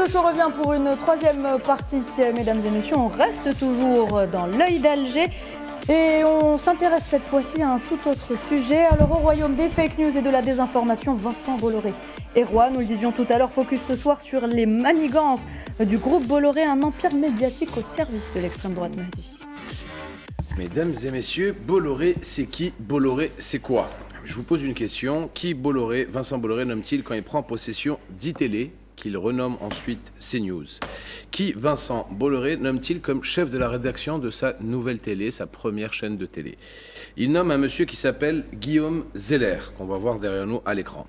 de Show revient pour une troisième partie. Mesdames et messieurs, on reste toujours dans l'œil d'Alger et on s'intéresse cette fois-ci à un tout autre sujet. Alors au royaume des fake news et de la désinformation, Vincent Bolloré est roi. Nous le disions tout à l'heure, focus ce soir sur les manigances du groupe Bolloré, un empire médiatique au service de l'extrême droite. Mahdi. Mesdames et messieurs, Bolloré c'est qui? Bolloré c'est quoi? Je vous pose une question. Qui Bolloré, Vincent Bolloré nomme-t-il quand il prend possession d'ITélé, qu'il renomme ensuite CNews? Qui Vincent Bolloré nomme-t-il comme chef de la rédaction de sa nouvelle télé, sa première chaîne de télé? Il nomme un monsieur qui s'appelle Guillaume Zeller, qu'on va voir derrière nous à l'écran.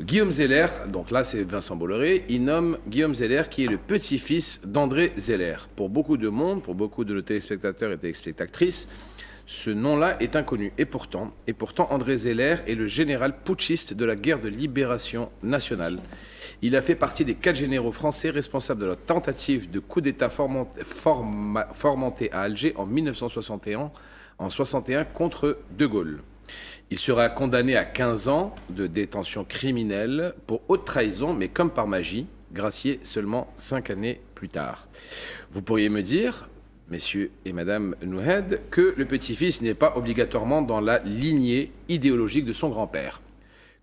Guillaume Zeller, donc là c'est Vincent Bolloré, il nomme Guillaume Zeller qui est le petit-fils d'André Zeller. Pour beaucoup de monde, pour beaucoup de nos téléspectateurs et téléspectatrices, ce nom-là est inconnu. Et pourtant, André Zeller est le général putschiste de la guerre de libération nationale. Il a fait partie des 4 généraux français responsables de la tentative de coup d'État fomentée à Alger en 1961 contre De Gaulle. Il sera condamné à 15 ans de détention criminelle pour haute trahison, mais comme par magie, gracié seulement 5 années plus tard. Vous pourriez me dire, messieurs et madame Nouhed, que le petit-fils n'est pas obligatoirement dans la lignée idéologique de son grand-père.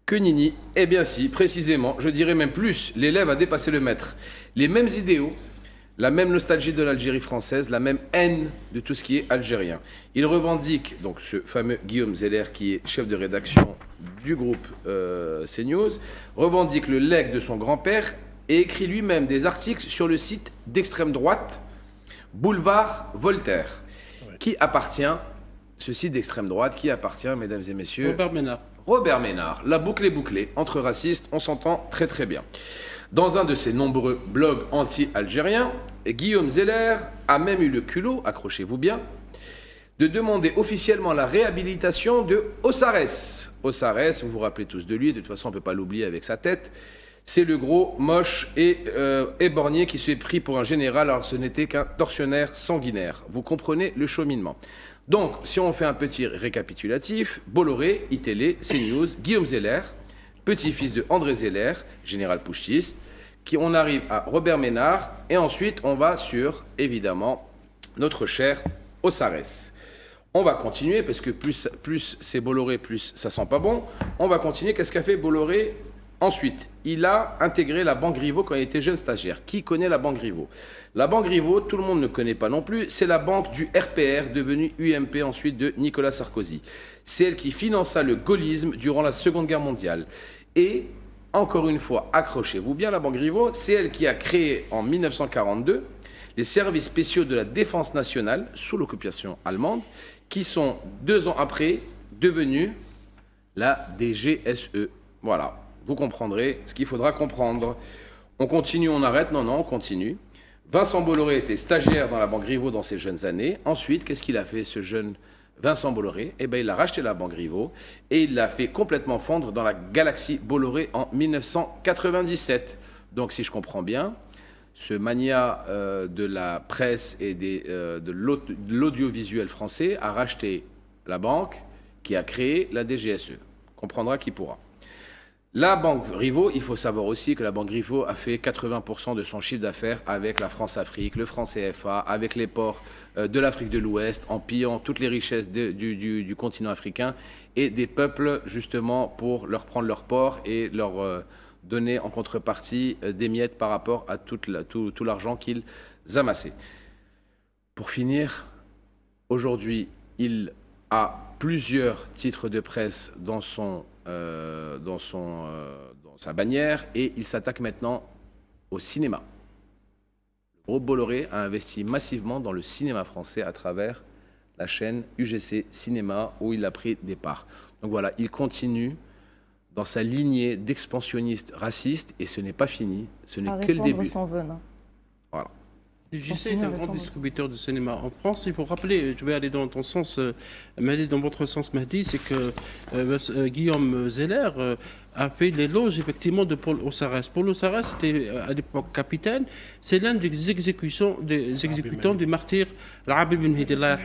Que nini? Eh bien si, précisément, je dirais même plus, l'élève a dépassé le maître. Les mêmes idéaux, la même nostalgie de l'Algérie française, la même haine de tout ce qui est algérien. Il revendique, donc ce fameux Guillaume Zeller qui est chef de rédaction du groupe CNews, revendique le legs de son grand-père et écrit lui-même des articles sur le site d'extrême droite Boulevard Voltaire. Ouais. Qui appartient, ce site d'extrême droite, qui appartient, mesdames et messieurs? Robert Ménard. Robert Ménard. La boucle est bouclée. Entre racistes, on s'entend très très bien. Dans un de ses nombreux blogs anti-algériens, Guillaume Zeller a même eu le culot, accrochez-vous bien, de demander officiellement la réhabilitation de Ossares. Ossares, vous vous rappelez tous de lui, de toute façon on ne peut pas l'oublier avec sa tête. C'est le gros, moche et éborgné qui s'est pris pour un général alors ce n'était qu'un tortionnaire sanguinaire. Vous comprenez le cheminement. Donc, si on fait un petit récapitulatif, Bolloré, ITélé, CNews, Guillaume Zeller, petit-fils de André Zeller, général putschiste, on arrive à Robert Ménard, et ensuite on va sur, évidemment, notre cher Ossares. On va continuer, parce que plus c'est Bolloré, plus ça sent pas bon. On va continuer. Qu'est-ce qu'a fait Bolloré ensuite? Il a intégré la Banque Griveaux quand il était jeune stagiaire. Qui connaît la Banque Griveaux? La Banque Griveaux, tout le monde ne connaît pas non plus, c'est la banque du RPR, devenue UMP ensuite de Nicolas Sarkozy. C'est elle qui finança le gaullisme durant la Seconde Guerre mondiale. Et, encore une fois, accrochez-vous bien, la Banque Griveaux, c'est elle qui a créé en 1942 les services spéciaux de la Défense nationale sous l'occupation allemande, qui sont 2 ans après devenus la DGSE. Voilà, vous comprendrez ce qu'il faudra comprendre. On continue, on arrête? Non, on continue. Vincent Bolloré était stagiaire dans la Banque Griveaux dans ses jeunes années. Ensuite, qu'est-ce qu'il a fait, ce jeune Vincent Bolloré? Eh bien, il a racheté la Banque Griveaux et il l'a fait complètement fondre dans la galaxie Bolloré en 1997. Donc, si je comprends bien, ce mania de la presse et de l'audiovisuel français a racheté la banque qui a créé la DGSE. Comprendra qui pourra. La Banque Griveaux, il faut savoir aussi que la Banque Griveaux a fait 80% de son chiffre d'affaires avec la France-Afrique, le franc CFA, avec les ports de l'Afrique de l'Ouest, en pillant toutes les richesses du continent africain et des peuples, justement, pour leur prendre leurs ports et leur donner en contrepartie des miettes par rapport à tout l'argent qu'ils amassaient. Pour finir, aujourd'hui, il a plusieurs titres de presse dans sa bannière et il s'attaque maintenant au cinéma. Le groupe Bolloré a investi massivement dans le cinéma français à travers la chaîne UGC Cinéma où il a pris des parts. Donc voilà, il continue dans sa lignée d'expansionnistes racistes et ce n'est pas fini, ce n'est que le début. Son venin. Voilà. UGC est un grand distributeur de cinéma en France. Il faut rappeler, je vais aller dans ton sens, Mahdi, dans votre sens, Mahdi, c'est que Guillaume Zeller a fait l'éloge effectivement de Paul Ossarès. Paul Ossarès était à l'époque capitaine, c'est l'un des exécutants du martyr Al-Habib ibn Hidillah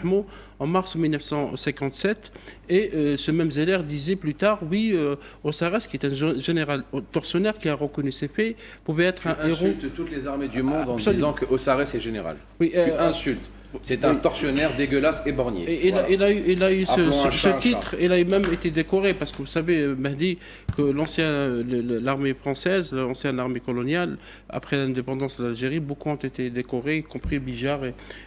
en mars 1957. Et ce même Zeller disait plus tard, oui, Ossarès, qui est un général tortionnaire qui a reconnu ses faits, pouvait être un héros. Tu insultes toutes les armées du monde en disant que Ossarès est général. Oui, tu insultes. C'est un tortionnaire dégueulasse et bornier. Et voilà. il a eu ce titre, il a même été décoré, parce que vous savez, Mahdi, que l'armée française, l'ancienne armée coloniale, après l'indépendance de l'Algérie, beaucoup ont été décorés, y compris Bijard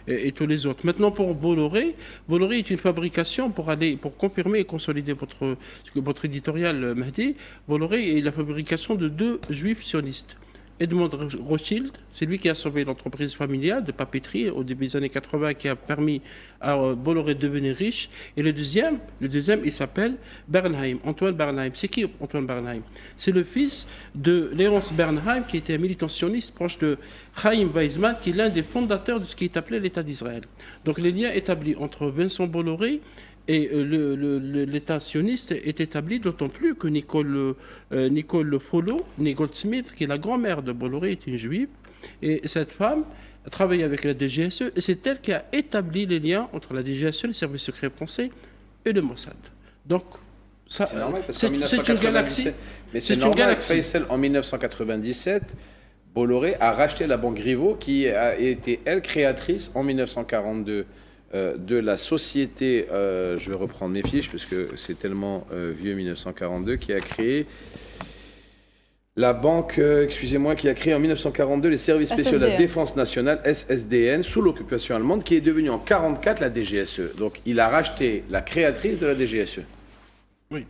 et tous les autres. Maintenant, pour Bolloré est une fabrication pour confirmer et consolider votre éditorial, Mahdi. Bolloré est la fabrication de 2 juifs sionistes. Edmond Rothschild, c'est lui qui a sauvé l'entreprise familiale de papeterie au début des années 80, qui a permis à Bolloré de devenir riche. Et le deuxième, il s'appelle Bernheim, Antoine Bernheim. C'est qui Antoine Bernheim? C'est le fils de Léonce Bernheim, qui était un militant sioniste proche de Chaim Weizmann, qui est l'un des fondateurs de ce qui est appelé l'État d'Israël. Donc les liens établis entre Vincent Bolloré et l'État sioniste est établi, d'autant plus que Nicole Follow, Nicole Smith, qui est la grand-mère de Bolloré, est une juive. Et cette femme a travaillé avec la DGSE, et c'est elle qui a établi les liens entre la DGSE, le service secret français, et le Mossad. Donc, ça, c'est normal, parce c'est une galaxie. Mais c'est normal, Faisal, en 1997, Bolloré a racheté la banque Griveaux, qui a été, elle, créatrice en 1942 de la société, je vais reprendre mes fiches parce que c'est tellement vieux, 1942, qui a créé la banque, qui a créé en 1942 les services spéciaux de la défense nationale, SSDN, sous l'occupation allemande, qui est devenue en 1944 la DGSE. Donc il a racheté la créatrice de la DGSE. Oui.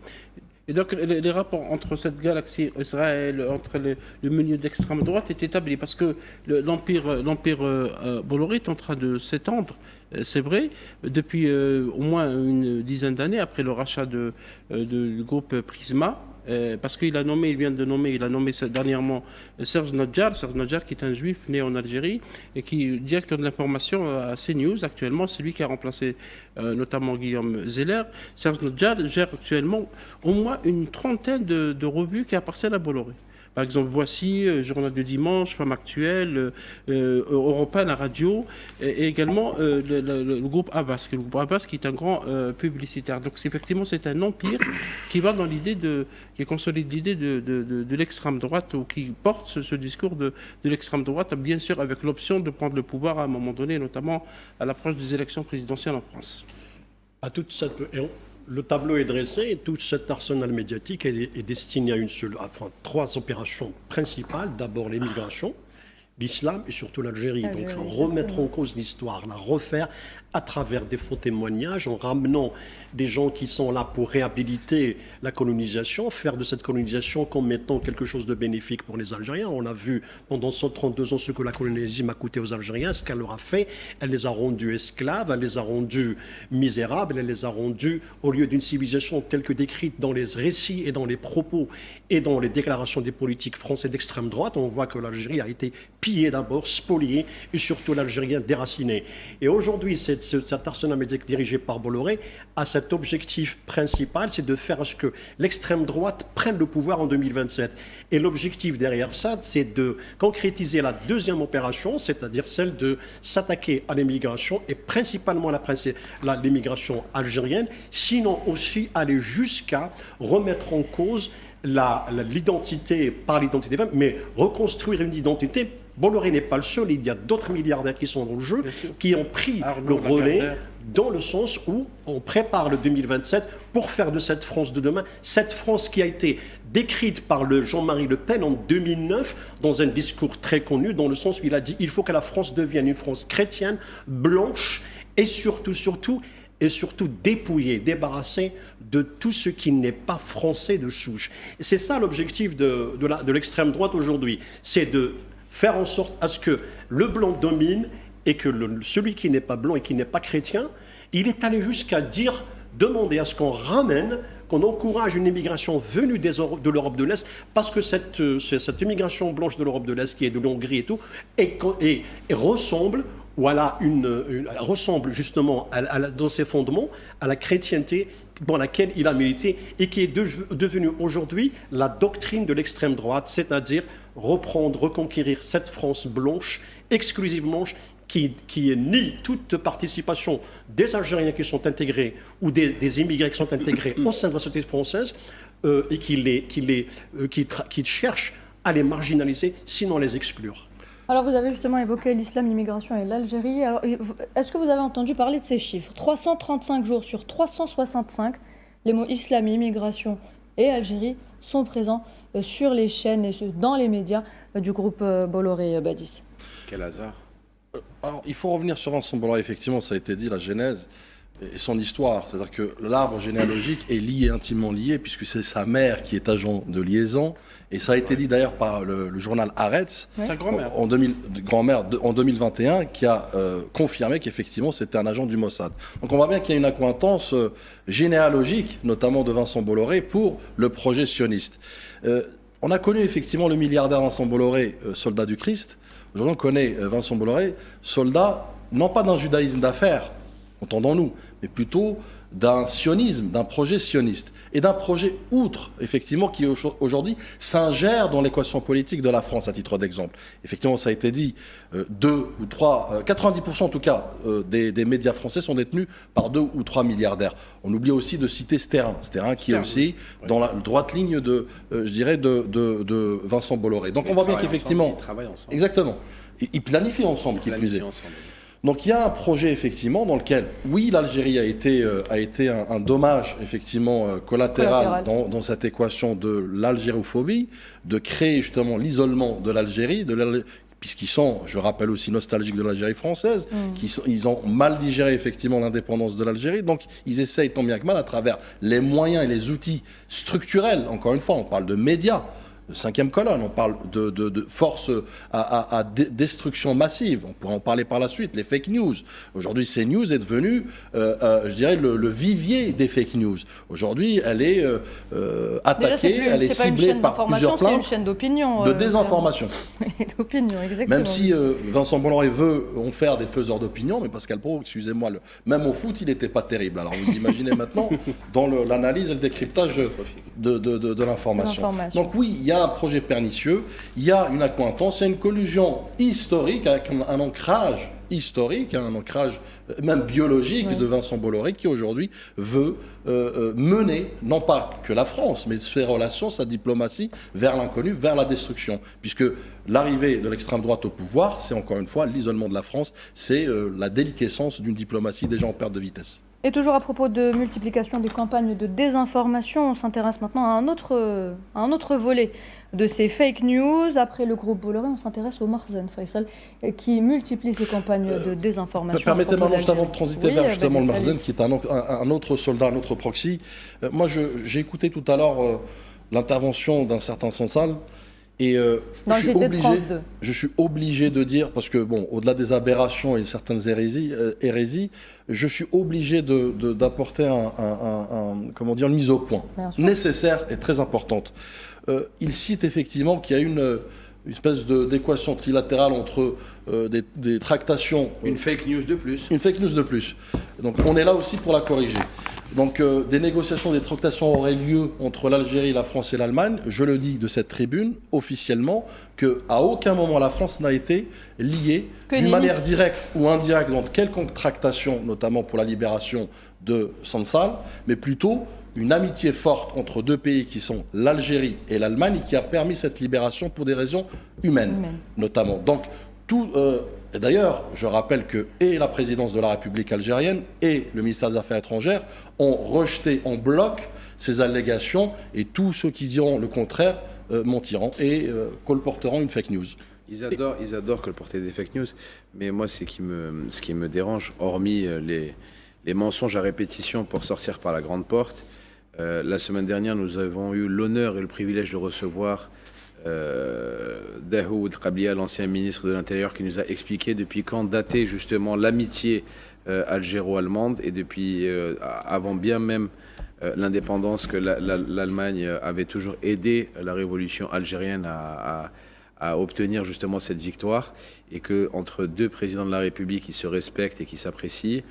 Et donc les rapports entre cette galaxie Israël, entre le milieu d'extrême droite est établi, parce que l'empire Bolloré est en train de s'étendre, c'est vrai, depuis au moins une dizaine d'années après le rachat du groupe Prisma. Parce qu'il a nommé dernièrement Serge Nadjar, qui est un juif né en Algérie et qui est directeur de l'information à CNews actuellement. C'est lui qui a remplacé notamment Guillaume Zeller. Serge Nadjar gère actuellement au moins une trentaine de revues qui appartiennent à Bolloré. Par exemple, Voici, Journal du Dimanche, Femme Actuelle, Europa, la radio, et également le groupe Havas, qui est un grand publicitaire. Donc effectivement, c'est un empire qui va dans qui consolide l'idée de l'extrême droite, ou qui porte ce discours de l'extrême droite, bien sûr avec l'option de prendre le pouvoir à un moment donné, notamment à l'approche des élections présidentielles en France. Le tableau est dressé et tout cet arsenal médiatique est destiné à trois opérations principales. D'abord l'immigration, l'islam et surtout l'Algérie. Donc remettre en cause l'histoire, la refaire à travers des faux témoignages, en ramenant des gens qui sont là pour réhabiliter la colonisation, faire de cette colonisation comme étant quelque chose de bénéfique pour les Algériens. On a vu pendant 132 ans ce que la colonialisme a coûté aux Algériens, ce qu'elle leur a fait. Elle les a rendus esclaves, elle les a rendus misérables, elle les a rendus, au lieu d'une civilisation telle que décrite dans les récits et dans les propos et dans les déclarations des politiques français d'extrême droite, on voit que l'Algérie a été pillée d'abord, spoliée, et surtout l'Algérien déraciné. Et aujourd'hui, cet arsenal médiatique dirigé par Bolloré a cet objectif principal, c'est de faire à ce que l'extrême droite prenne le pouvoir en 2027. Et l'objectif derrière ça, c'est de concrétiser la deuxième opération, c'est-à-dire celle de s'attaquer à l'immigration, et principalement l'immigration algérienne, sinon aussi aller jusqu'à remettre en cause l'identité par l'identité même, mais reconstruire une identité. Bolloré n'est pas le seul, il y a d'autres milliardaires qui sont dans le jeu, qui ont pris le relais dans le sens où on prépare le 2027 pour faire de cette France de demain, cette France qui a été décrite par le Jean-Marie Le Pen en 2009 dans un discours très connu, dans le sens où il a dit il faut que la France devienne une France chrétienne, blanche et surtout dépouillée, débarrassée de tout ce qui n'est pas français de souche. Et c'est ça l'objectif de l'extrême droite aujourd'hui, c'est de faire en sorte à ce que le blanc domine et que celui qui n'est pas blanc et qui n'est pas chrétien, il est allé jusqu'à demander à ce qu'on ramène, qu'on encourage une immigration venue de l'Europe de l'Est, parce que cette immigration blanche de l'Europe de l'Est, qui est de l'Hongrie et tout, et ressemble, ressemble justement dans ses fondements à la chrétienté dans laquelle il a milité et qui est devenue aujourd'hui la doctrine de l'extrême droite, c'est-à-dire reprendre, reconquérir cette France blanche, exclusivement, qui nie toute participation des Algériens qui sont intégrés ou des immigrés qui sont intégrés au sein de la société française et qui cherchent à les marginaliser, sinon les exclure. Alors vous avez justement évoqué l'islam, l'immigration et l'Algérie. Alors, est-ce que vous avez entendu parler de ces chiffres ? 335 jours sur 365, les mots islam, immigration et Algérie sont présents sur les chaînes et dans les médias du groupe Bolloré-Badis. Quel hasard. Alors, il faut revenir sur Vincent Bolloré. Effectivement, ça a été dit, la genèse et son histoire. C'est-à-dire que l'arbre généalogique est lié, intimement lié, puisque c'est sa mère qui est agent de liaison. Et ça a été dit d'ailleurs par le journal Haaretz, Ta grand-mère. en 2021, qui a confirmé qu'effectivement c'était un agent du Mossad. Donc on voit bien qu'il y a une accointance généalogique, notamment de Vincent Bolloré, pour le projet sioniste. On a connu effectivement le milliardaire Vincent Bolloré, soldat du Christ. Aujourd'hui on connaît Vincent Bolloré, soldat, non pas d'un judaïsme d'affaires, entendons-nous, mais plutôt d'un sionisme, d'un projet sioniste et d'un projet outre, effectivement, qui aujourd'hui s'ingère dans l'équation politique de la France, à titre d'exemple. Effectivement, ça a été dit, 90% en tout cas des médias français sont détenus par 2 ou 3 milliardaires. On oublie aussi de citer Sterrin qui est aussi dans la droite ligne de Vincent Bolloré. Donc on voit bien qu'effectivement... Ils travaillent ensemble. Exactement. Ils planifient ensemble, qui plus est. Donc il y a un projet effectivement dans lequel, oui, l'Algérie a été un dommage effectivement collatéral dans cette équation de l'algérophobie, de créer justement l'isolement de l'Algérie, puisqu'ils sont, je rappelle aussi, nostalgiques de l'Algérie française, ils ont mal digéré effectivement l'indépendance de l'Algérie, donc ils essayent tant bien que mal à travers les moyens et les outils structurels, encore une fois, on parle de médias, de 5e colonne, on parle de forces à destruction massive, on pourra en parler par la suite, les fake news. Aujourd'hui, CNews est devenu, je dirais, le vivier des fake news. Aujourd'hui, elle est attaquée, elle est ciblée par plusieurs plaintes. C'est une chaîne d'opinion. De désinformation. D'opinion, exactement. Même si Vincent Bolloré veut en faire des faiseurs d'opinion, mais Pascal Praud, excusez-moi, même au foot, il n'était pas terrible. Alors vous imaginez maintenant, dans l'analyse et le décryptage de l'information. Donc oui, il y a un projet pernicieux, il y a une accointance, il y a une collusion historique avec un ancrage historique, un ancrage même biologique de Vincent Bolloré qui aujourd'hui veut mener, non pas que la France, mais ses relations, sa diplomatie vers l'inconnu, vers la destruction. Puisque l'arrivée de l'extrême droite au pouvoir, c'est encore une fois l'isolement de la France, c'est la déliquescence d'une diplomatie déjà en perte de vitesse. Et toujours à propos de multiplication des campagnes de désinformation, on s'intéresse maintenant à un autre volet de ces fake news. Après le groupe Bolloré, on s'intéresse au Marzen Faisal qui multiplie ces campagnes de désinformation. Permettez-moi juste avant de transiter vers justement le Marzen, qui est un autre soldat, un autre proxy. Moi, j'ai écouté tout à l'heure l'intervention d'un certain Sansal. Et je suis obligé de dire, parce que bon, au-delà des aberrations et certaines hérésies, je suis obligé d'apporter une mise au point nécessaire et très importante. Il cite effectivement qu'il y a une espèce d'équation trilatérale entre des tractations... Une fake news de plus. Une fake news de plus. Donc on est là aussi pour la corriger. Donc des négociations, des tractations auraient lieu entre l'Algérie, la France et l'Allemagne. Je le dis de cette tribune, officiellement, qu'à aucun moment la France n'a été liée d'une manière directe ou indirecte dans quelconque tractation, notamment pour la libération de Sansal, mais plutôt une amitié forte entre deux pays qui sont l'Algérie et l'Allemagne qui a permis cette libération pour des raisons humaines. Notamment. Donc, et d'ailleurs, je rappelle que et la présidence de la République algérienne et le ministère des Affaires étrangères ont rejeté en bloc ces allégations et tous ceux qui diront le contraire mentiront et colporteront une fake news. Ils adorent colporter des fake news, mais moi, ce qui me dérange, hormis les mensonges à répétition pour sortir par la grande porte, la semaine dernière, nous avons eu l'honneur et le privilège de recevoir Daoud Qablia, l'ancien ministre de l'Intérieur, qui nous a expliqué depuis quand datait justement l'amitié algéro-allemande et depuis avant bien même l'indépendance que l'Allemagne avait toujours aidé la révolution algérienne à obtenir justement cette victoire et que entre deux présidents de la République qui se respectent et qui s'apprécient,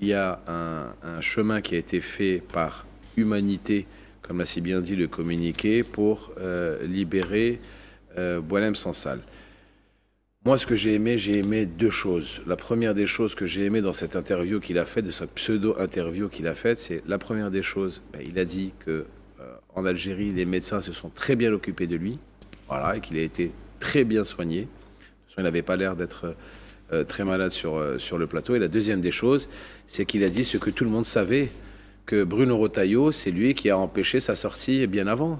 il y a un chemin qui a été fait par humanité, comme l'a si bien dit le communiqué, pour libérer Boualem Sansal. Moi, ce que j'ai aimé deux choses. La première des choses que j'ai aimé dans cette interview qu'il a faite, de cette pseudo-interview qu'il a faite, c'est la première des choses, il a dit que en Algérie, les médecins se sont très bien occupés de lui, voilà, et qu'il a été très bien soigné. De toute façon, il n'avait pas l'air d'être très malade sur le plateau. Et la deuxième des choses, c'est qu'il a dit ce que tout le monde savait, que Bruno Retailleau, c'est lui qui a empêché sa sortie bien avant.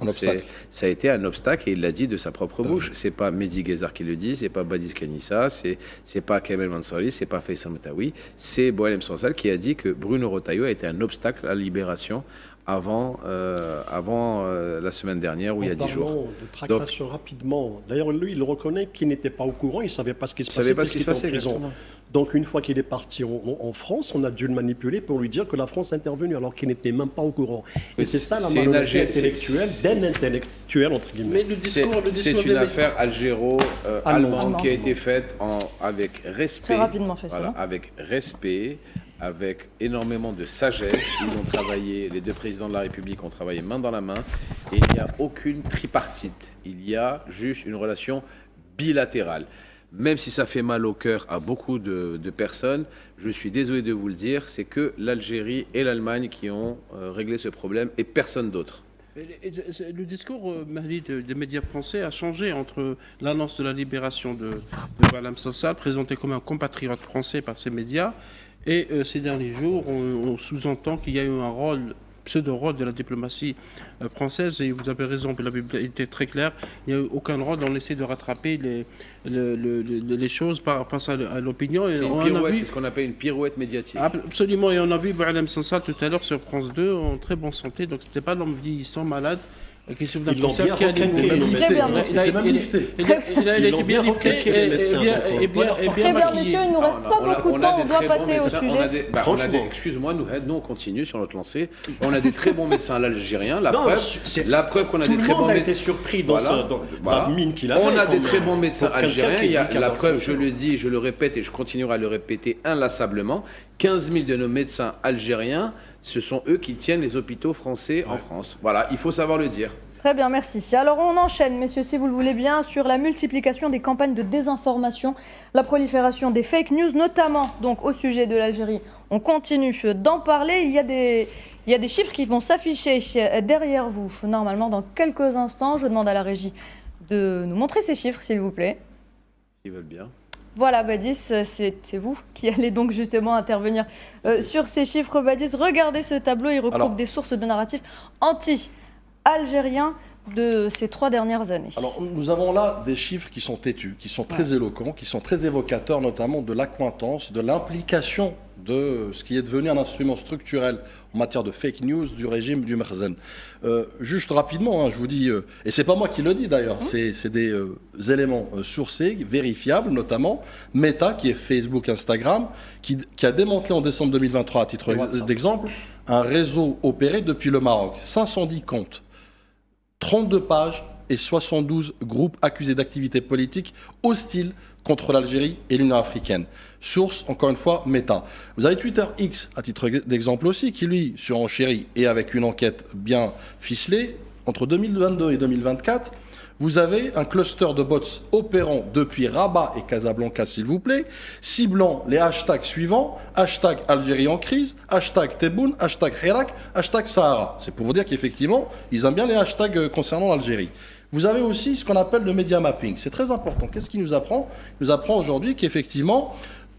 Ça a été un obstacle et il l'a dit de sa propre bouche. C'est pas Mehdi Guézard qui le dit, c'est pas Badis Kanissa, c'est pas Kamel Mansouri, c'est pas Faisal Metaoui, c'est Boualem Sansal qui a dit que Bruno Retailleau a été un obstacle à la libération avant la semaine dernière ou il y a 10 jours. De tractation rapidement. D'ailleurs, lui, il reconnaît qu'il n'était pas au courant, il ne savait pas ce qui se passait. Il était en prison. Exactement. Donc, une fois qu'il est parti en France, on a dû le manipuler pour lui dire que la France est intervenue, alors qu'il n'était même pas au courant. Et c'est ça la malhonnêteté intellectuelle d'un intellectuel, entre guillemets. Mais c'est une affaire algéro-allemande qui a été faite avec respect. Très rapidement fait ça. Voilà, avec respect. Avec énormément de sagesse. Ils ont travaillé, les deux présidents de la République ont travaillé main dans la main, et il n'y a aucune tripartite. Il y a juste une relation bilatérale. Même si ça fait mal au cœur à beaucoup de personnes, je suis désolé de vous le dire, c'est que l'Algérie et l'Allemagne qui ont réglé ce problème et personne d'autre. Le discours des médias français a changé entre l'annonce de la libération de Boualem Sansal, présenté comme un compatriote français par ces médias, et ces derniers jours, on sous-entend qu'il y a eu un pseudo-rôle de la diplomatie française, et vous avez raison, la Bible était très claire, il n'y a eu aucun rôle, on essaie de rattraper les choses face à l'opinion. C'est une pirouette, c'est ce qu'on appelle une pirouette médiatique. Absolument, et on a vu Boualem Sansal tout à l'heure sur France 2 en très bonne santé, donc c'était pas l'homme vieillissant malade. Qui souffre d'un cancer qui a été même lifté. Il a été bien lifté et bien très bien, monsieur, il ne nous reste pas beaucoup de temps, on doit passer au sujet. Excuse-moi, nous on continue sur notre lancée. On a des très bons médecins algériens. La preuve qu'on a des très bons médecins. Tout le monde a été surpris dans la mine qu'il avait. On a des très bons médecins algériens. Il y a la preuve, je le dis, je le répète et je continuerai à le répéter inlassablement. 15 000 de nos médecins algériens, ce sont eux qui tiennent les hôpitaux français en France. Voilà, il faut savoir le dire. Très bien, merci. Alors on enchaîne, messieurs, si vous le voulez bien, sur la multiplication des campagnes de désinformation, la prolifération des fake news, notamment donc au sujet de l'Algérie. On continue d'en parler. Il y a des chiffres qui vont s'afficher derrière vous, normalement dans quelques instants. Je demande à la régie de nous montrer ces chiffres, s'il vous plaît. Ils veulent bien. Voilà, Badis, c'est vous qui allez donc justement intervenir sur ces chiffres. Badis, regardez ce tableau, il regroupe des sources de narratifs anti-algériens de ces 3 dernières années. Alors, nous avons là des chiffres qui sont têtus, qui sont très éloquents, qui sont très évocateurs, notamment de l'accointance, de l'implication de ce qui est devenu un instrument structurel en matière de fake news du régime du Merzen. Juste rapidement, je vous dis, et c'est pas moi qui le dis d'ailleurs, c'est des éléments sourcés, vérifiables, notamment Meta, qui est Facebook, Instagram, qui a démantelé en décembre 2023, à titre d'exemple, un réseau opéré depuis le Maroc. 510 comptes, 32 pages et 72 groupes accusés d'activités politiques hostiles contre l'Algérie et l'Union africaine. Source, encore une fois, Meta. Vous avez Twitter X, à titre d'exemple aussi, qui lui surenchérit, et avec une enquête bien ficelée, entre 2022 et 2024, vous avez un cluster de bots opérant depuis Rabat et Casablanca, s'il vous plaît, ciblant les hashtags suivants, hashtag Algérie en crise, hashtag Tebboune, hashtag Hirak, hashtag Sahara. C'est pour vous dire qu'effectivement, ils aiment bien les hashtags concernant l'Algérie. Vous avez aussi ce qu'on appelle le media mapping. C'est très important. Qu'est-ce qu'il nous apprend ? Il nous apprend aujourd'hui qu'effectivement,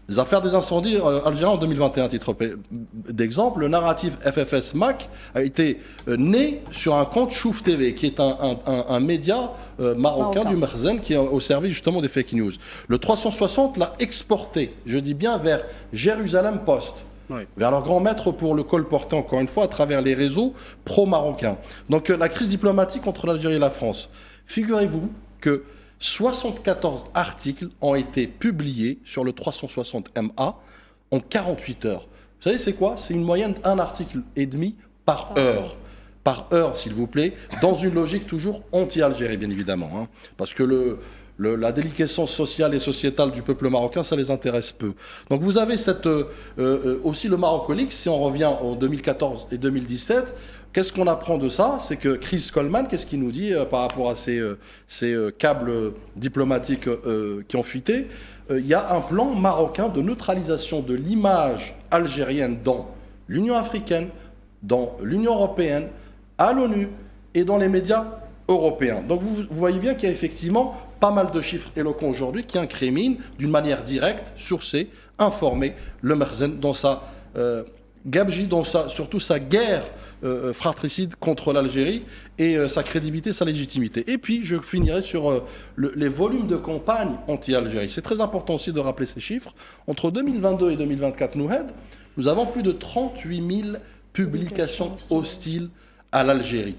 les affaires des incendies algériens en 2021, à titre d'exemple, le narratif FFS Mac a été né sur un compte Chouf TV, qui est un média marocain du Merzen qui est au service justement des fake news. Le 360 l'a exporté, je dis bien, vers Jérusalem Post. Oui. Vers leur grand maître pour le colporter, encore une fois, à travers les réseaux pro-marocains. Donc la crise diplomatique entre l'Algérie et la France. Figurez-vous que 74 articles ont été publiés sur le 360MA en 48 heures. Vous savez c'est quoi ? C'est une moyenne d'un article et demi par heure. Par heure, s'il vous plaît, dans une logique toujours anti-Algérie, bien évidemment. Parce que la déliquescence sociale et sociétale du peuple marocain, ça les intéresse peu. Donc vous avez aussi le Maroc-Leaks, si on revient en 2014 et 2017, qu'est-ce qu'on apprend de ça? C'est que Chris Coleman, qu'est-ce qu'il nous dit par rapport à ces câbles diplomatiques qui ont fuité? Il y a un plan marocain de neutralisation de l'image algérienne dans l'Union africaine, dans l'Union européenne, à l'ONU et dans les médias européens. Donc vous voyez bien qu'il y a effectivement pas mal de chiffres éloquents aujourd'hui qui incriminent d'une manière directe, sourcée, informée, le Merzen dans sa gabegie, surtout sa guerre fratricide contre l'Algérie et sa crédibilité, sa légitimité. Et puis je finirai sur les volumes de campagne anti-Algérie. C'est très important aussi de rappeler ces chiffres. Entre 2022 et 2024, nous avons plus de 38 000 publications hostiles à l'Algérie,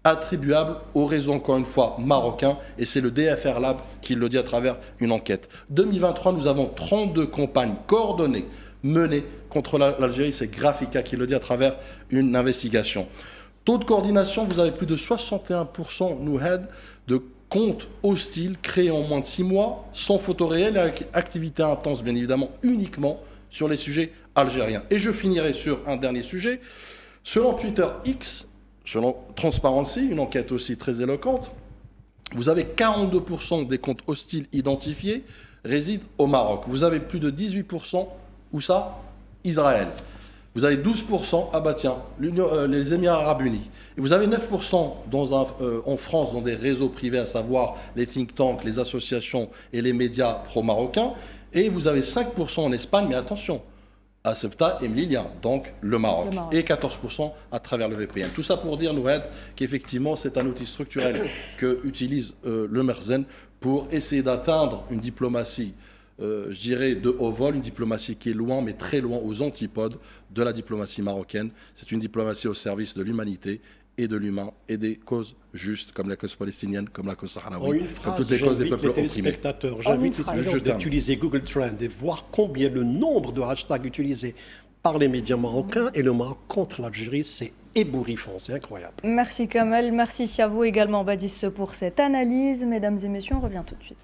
attribuables au réseau, encore une fois, marocain, et c'est le DFR Lab qui le dit à travers une enquête. 2023, nous avons 32 campagnes coordonnées menées contre l'Algérie, c'est Graphica qui le dit à travers une investigation. Taux de coordination, vous avez plus de 61% de comptes hostiles créés en moins de 6 mois, sans photo réelle, avec activité intense, bien évidemment, uniquement sur les sujets algériens. Et je finirai sur un dernier sujet. Selon Twitter X, selon Transparency, une enquête aussi très éloquente, vous avez 42% des comptes hostiles identifiés résident au Maroc. Vous avez plus de 18%, où ça? Israël. Vous avez 12%, ah bah tiens, les Émirats Arabes Unis. Et vous avez 9% en France dans des réseaux privés, à savoir les think tanks, les associations et les médias pro-marocains. Et vous avez 5% en Espagne, mais attention, à Ceuta et Melilla, donc le Maroc. Et 14% à travers le VPN. Tout ça pour dire, Nouhed, qu'effectivement, c'est un outil structurel que utilise le Merzen pour essayer d'atteindre une diplomatie, je dirais, de haut vol, une diplomatie qui est loin, mais très loin, aux antipodes de la diplomatie marocaine. C'est une diplomatie au service de l'humanité et de l'humain et des causes justes, comme la cause palestinienne, comme la cause sahraoui, comme toutes les causes des peuples opprimés. J'invite les téléspectateurs d'utiliser Google Trends et voir combien le nombre de hashtags utilisés par les médias marocains et le Maroc contre l'Algérie, c'est ébouriffant, c'est incroyable. Merci Kamel, merci à vous également Badis pour cette analyse. Mesdames et messieurs, on revient tout de suite.